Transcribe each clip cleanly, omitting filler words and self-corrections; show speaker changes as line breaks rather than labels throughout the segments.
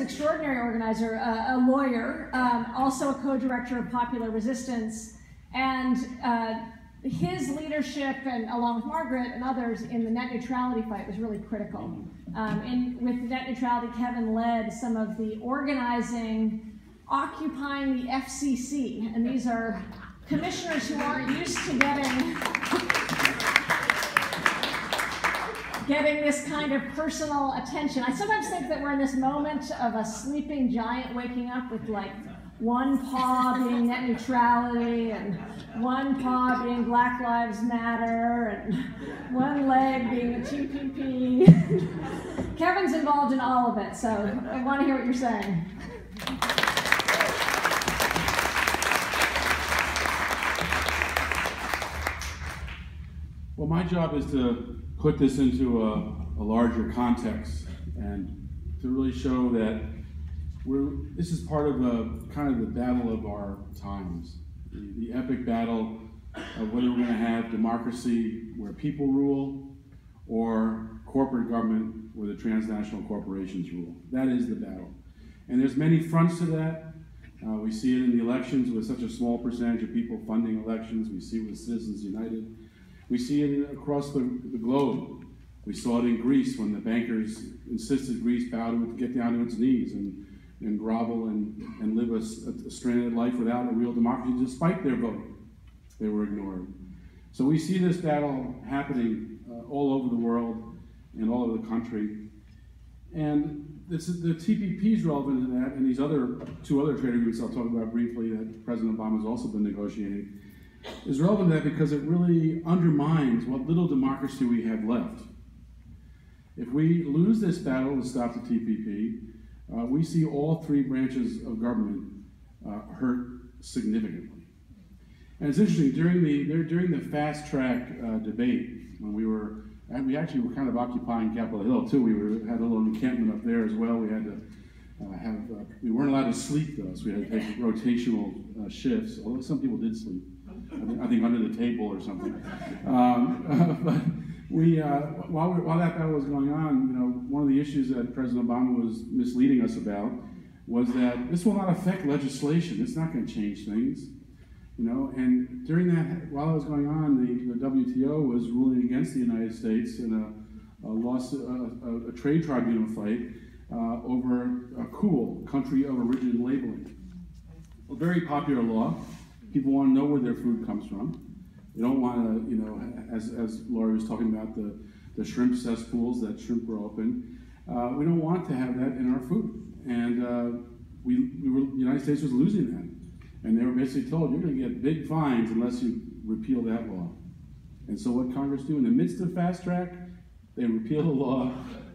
an extraordinary organizer, a lawyer, also a co-director of Popular Resistance, and his leadership, and along with Margaret and others, in the net neutrality fight was really critical. With net neutrality, Kevin led some of the organizing, occupying the FCC, and these are commissioners who aren't used to getting this kind of personal attention. I sometimes think that we're in this moment of a sleeping giant waking up with like one paw being net neutrality and one paw being Black Lives Matter and one leg being the TPP. Kevin's involved in all of it, so I want to hear what you're saying.
Well, my job is to put this into a larger context and to really show that this is part of kind of the battle of our times, the epic battle of whether we're going to have democracy where people rule or corporate government where the transnational corporations rule. That is the battle. And there's many fronts to that. We see it in the elections with such a small percentage of people funding elections. We see it with Citizens United. We see it across the globe. We saw it in Greece when the bankers insisted Greece to get down to its knees and grovel and live a stranded life without a real democracy, despite their vote. They were ignored. So we see this battle happening all over the world and all over the country. And the TPP is relevant to that, and these two other trade agreements I'll talk about briefly that President Obama has also been negotiating, is relevant to that because it really undermines what little democracy we have left. If we lose this battle to stop the TPP, we see all three branches of government hurt significantly. And it's interesting, during the fast track debate, when we actually were kind of occupying Capitol Hill too. We had a little encampment up there as well. We had to we weren't allowed to sleep though, so we had to take rotational shifts, although some people did sleep. I think under the table or something. But while that battle was going on, one of the issues that President Obama was misleading us about was that this will not affect legislation. It's not going to change things, And during that, while it was going on, the WTO was ruling against the United States in a trade tribunal fight over a COOL, country of origin labeling, a very popular law. People want to know where their food comes from. They don't want to, as Laurie was talking about, the shrimp cesspools that shrimp grow up in. We don't want to have that in our food. And the United States was losing that. And they were basically told, you're going to get big fines unless you repeal that law. And so what Congress do in the midst of fast track, they repeal the law,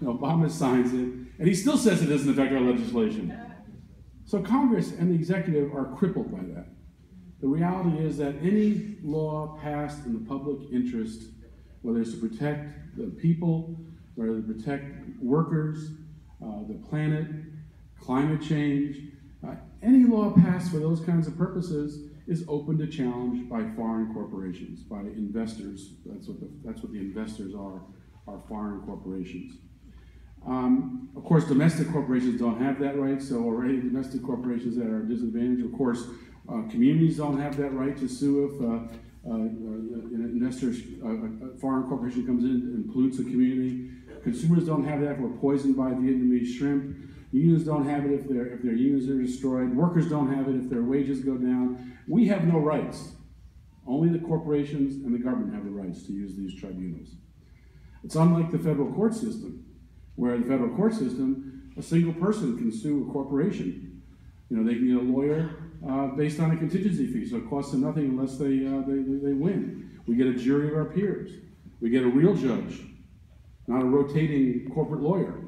Obama signs it, and he still says it doesn't affect our legislation. So Congress and the executive are crippled by that. The reality is that any law passed in the public interest, whether it's to protect the people, whether to protect workers, the planet, climate change, any law passed for those kinds of purposes is open to challenge by foreign corporations, by investors. That's what the investors are foreign corporations. Of course, domestic corporations don't have that right, so already domestic corporations that are at a disadvantage. Of course, communities don't have that right to sue if a foreign corporation comes in and pollutes a community. Consumers don't have that if we're poisoned by Vietnamese shrimp. Unions don't have it if their unions are destroyed. Workers don't have it if their wages go down. We have no rights. Only the corporations and the government have the rights to use these tribunals. It's unlike the federal court system, where in the federal court system, a single person can sue a corporation. They can get a lawyer based on a contingency fee, so it costs them nothing unless they win. We get a jury of our peers. We get a real judge, not a rotating corporate lawyer.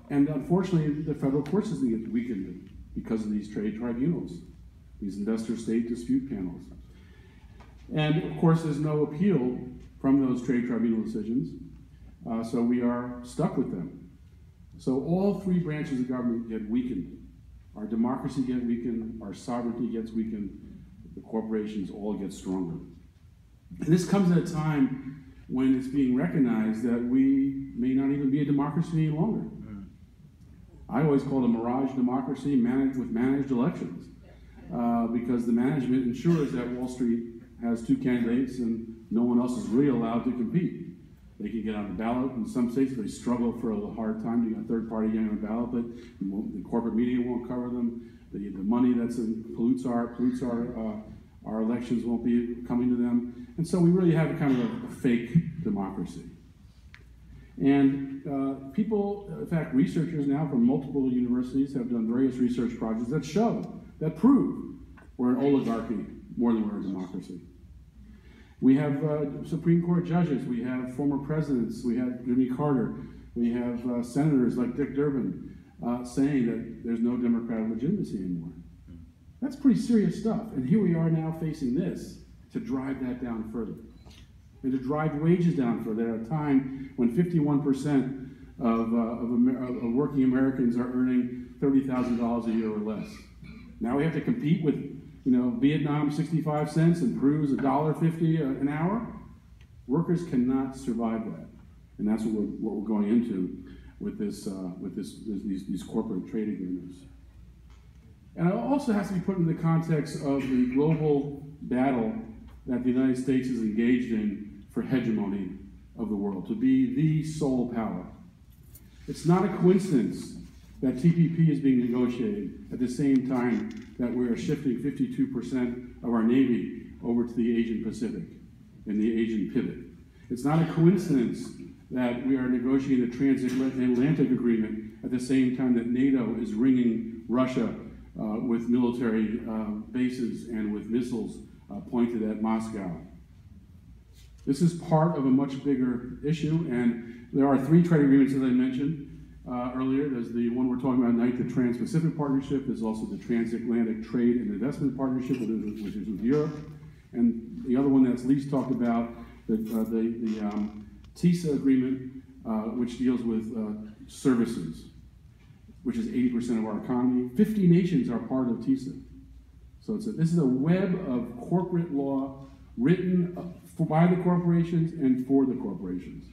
And unfortunately, the federal court system gets weakened because of these trade tribunals, these investor-state dispute panels. And of course, there's no appeal from those trade tribunal decisions, so we are stuck with them. So all three branches of government get weakened. Our democracy gets weakened, our sovereignty gets weakened, the corporations all get stronger. And this comes at a time when it's being recognized that we may not even be a democracy any longer. I always call it a mirage democracy managed with managed elections, because the management ensures that Wall Street has two candidates and no one else is really allowed to compete. They can get on the ballot. In some states, they struggle for a hard time to get a third party getting on the ballot, but the corporate media won't cover them. The money that pollutes our elections won't be coming to them. And so we really have a kind of a fake democracy. And people, in fact, researchers now from multiple universities have done various research projects that prove we're an oligarchy more than we're a democracy. We have Supreme Court judges, we have former presidents, we have Jimmy Carter, we have senators like Dick Durbin saying that there's no democratic legitimacy anymore. That's pretty serious stuff. And here we are now facing this to drive that down further. And to drive wages down further at a time when 51% of working Americans are earning $30,000 a year or less. Now we have to compete with Vietnam 65 cents and Peru's $1.50 an hour. Workers cannot survive that, and that's what we're going into with these corporate trade agreements. And it also has to be put in the context of the global battle that the United States is engaged in for hegemony of the world, to be the sole power. It's not a coincidence that TPP is being negotiated at the same time that we are shifting 52% of our Navy over to the Asian Pacific and the Asian pivot. It's not a coincidence that we are negotiating the transatlantic agreement at the same time that NATO is ringing Russia with military bases and with missiles pointed at Moscow. This is part of a much bigger issue, and there are 3 trade agreements, as I mentioned earlier. There's the one we're talking about tonight, the Trans-Pacific Partnership. There's also the Transatlantic Trade and Investment Partnership, which is with Europe. And the other one that's least talked about, the TISA agreement, which deals with services, which is 80% of our economy. 50 nations are part of TISA. So this is a web of corporate law written by the corporations and for the corporations.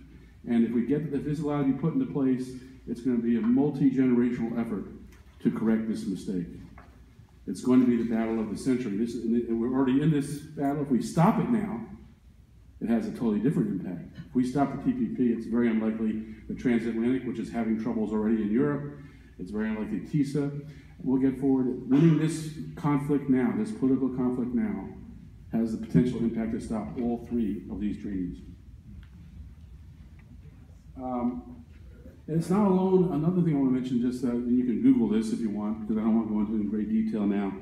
And if this is allowed to be put into place, it's going to be a multi-generational effort to correct this mistake. It's going to be the battle of the century. And we're already in this battle. If we stop it now, it has a totally different impact. If we stop the TPP, it's very unlikely the transatlantic, which is having troubles already in Europe, it's very unlikely TISA will get forward. Winning this conflict now, this political conflict now, has the potential impact to stop all 3 of these treaties. It's not alone. Another thing I want to mention, just and you can Google this if you want, because I don't want to go into it in great detail now.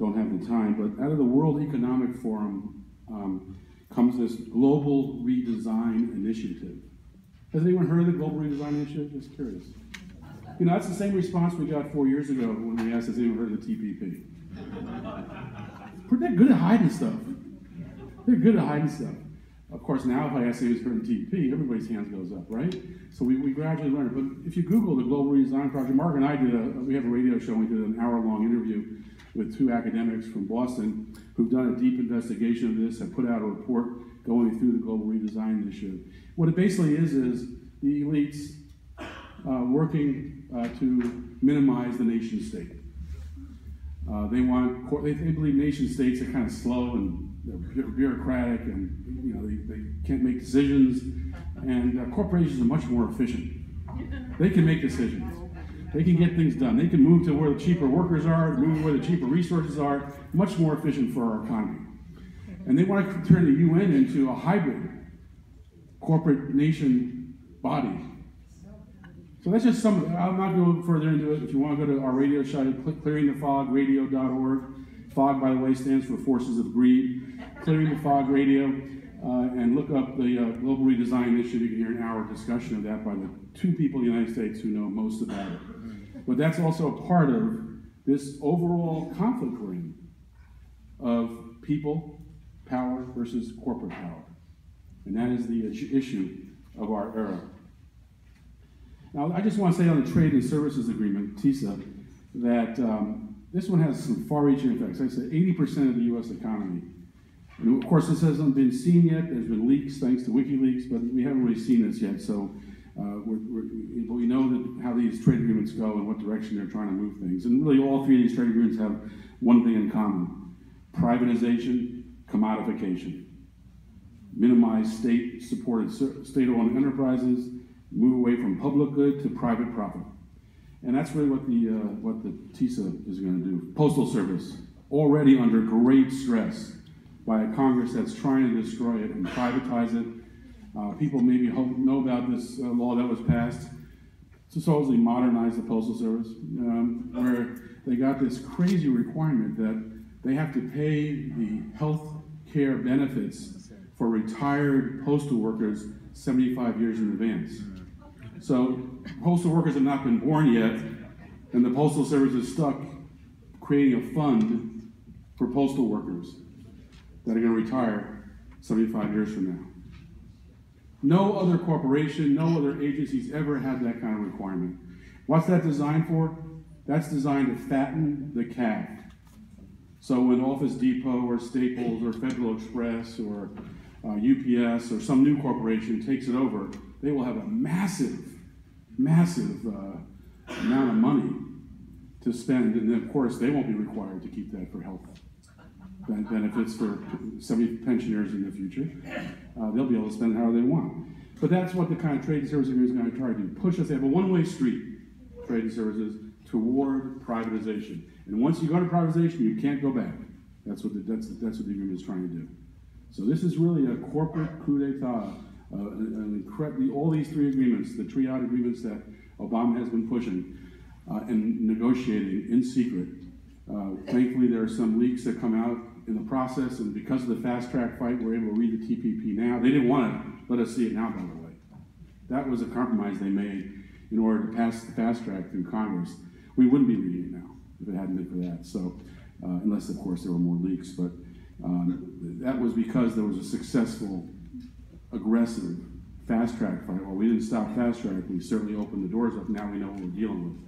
Don't have the time. But out of the World Economic Forum comes this Global Redesign Initiative. Has anyone heard of the Global Redesign Initiative? Just curious. That's the same response we got 4 years ago when we asked, has anyone heard of the TPP? They're good at hiding stuff. They're good at hiding stuff. Of course, now if I ask anyone's heard of TPP, everybody's hands goes up, right? So we gradually learn it. But if you Google the Global Redesign Project, Mark and I we have a radio show, we did an hour-long interview with 2 academics from Boston who've done a deep investigation of this, have put out a report going through the Global Redesign Initiative. What it basically is the elites working to minimize the nation state. They believe nation states are kind of slow and they're bureaucratic, and they can't make decisions. And corporations are much more efficient. They can make decisions. They can get things done. They can move to where the cheaper workers are, move to where the cheaper resources are. Much more efficient for our economy. And they want to turn the UN into a hybrid corporate nation body. So that's just some of it. I'm not going further into it. If you want to go to our radio site, click clearingthefogradio.org. FOG, by the way, stands for Forces of Greed. Clearing the Fog Radio, and look up the Global Redesign Initiative. You can hear an hour discussion of that by the 2 people in the United States who know most about it. But that's also a part of this overall conflict we're in of people, power versus corporate power. And that is the issue of our era. Now, I just want to say on the Trade and Services Agreement, TISA, that this one has some far-reaching effects. Like I said, 80% of the U.S. economy. And of course, this hasn't been seen yet. There's been leaks, thanks to WikiLeaks, but we haven't really seen this yet. So we know that how these trade agreements go and what direction they're trying to move things. And really all three of these trade agreements have one thing in common: privatization, commodification. Minimize state-supported, state-owned enterprises, move away from public good to private profit. And that's really what the TISA is going to do. Postal Service, already under great stress by a Congress that's trying to destroy it and privatize it. People maybe know about this law that was passed to supposedly modernize the Postal Service, where they got this crazy requirement that they have to pay the health care benefits for retired postal workers 75 years in advance. So postal workers have not been born yet, and the Postal Service is stuck creating a fund for postal workers that are going to retire 75 years from now. No other corporation, no other agency's ever had that kind of requirement. What's that designed for? That's designed to fatten the calf. So when Office Depot or Staples or Federal Express or UPS or some new corporation takes it over, they will have a massive amount of money to spend, and then of course they won't be required to keep that for health benefits for 70 pensioners in the future. They'll be able to spend it however they want. But that's what the kind of trade and service agreement is going to try to do: push us. They have a one-way street, trade and services, toward privatization. And once you go to privatization, you can't go back. That's what the agreement is trying to do. So this is really a corporate coup d'etat. All these three agreements, the triad agreements that Obama has been pushing and negotiating in secret. Thankfully, there are some leaks that come out in the process, and because of the fast track fight, we're able to read the TPP now. They didn't want to let us see it now, by the way. That was a compromise they made in order to pass the fast track through Congress. We wouldn't be reading it now if it hadn't been for that. So, unless of course there were more leaks, but that was because there was a successful, aggressive fast track fight. Well, we didn't stop fast track. We certainly opened the doors up. Now we know what we're dealing with.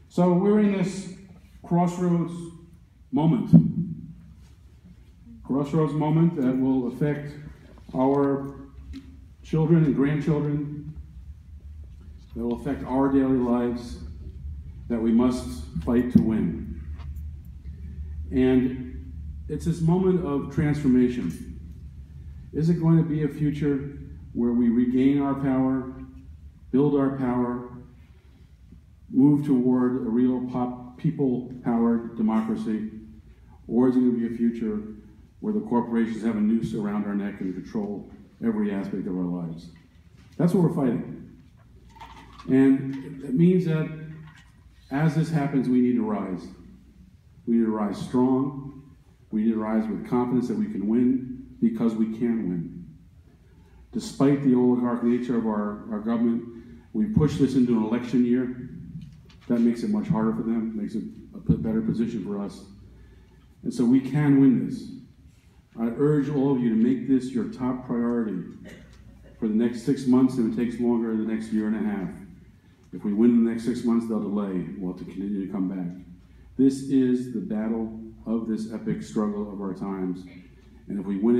So we're in this crossroads moment. Crossroads moment that will affect our children and grandchildren, that will affect our daily lives, that we must fight to win. And it's this moment of transformation. Is it going to be a future where we regain our power, build our power, move toward a real people-powered democracy? Or is it going to be a future where the corporations have a noose around our neck and control every aspect of our lives? That's what we're fighting. And it means that as this happens, we need to rise. We need to rise strong. We need to rise with confidence that we can win, because we can win. Despite the oligarch nature of our government, we push this into an election year. That makes it much harder for them, makes it a better position for us. And so we can win this. I urge all of you to make this your top priority for the next 6 months, and if it takes longer, the next year and a half. If we win in the next 6 months, they'll delay. We'll have to continue to come back. This is the battle of this epic struggle of our times. And if we win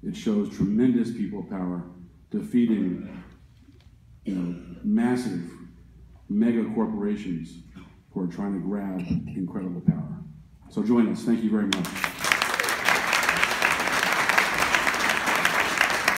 it, it shows tremendous people power, defeating massive mega corporations who are trying to grab incredible power. So join us. Thank you very much.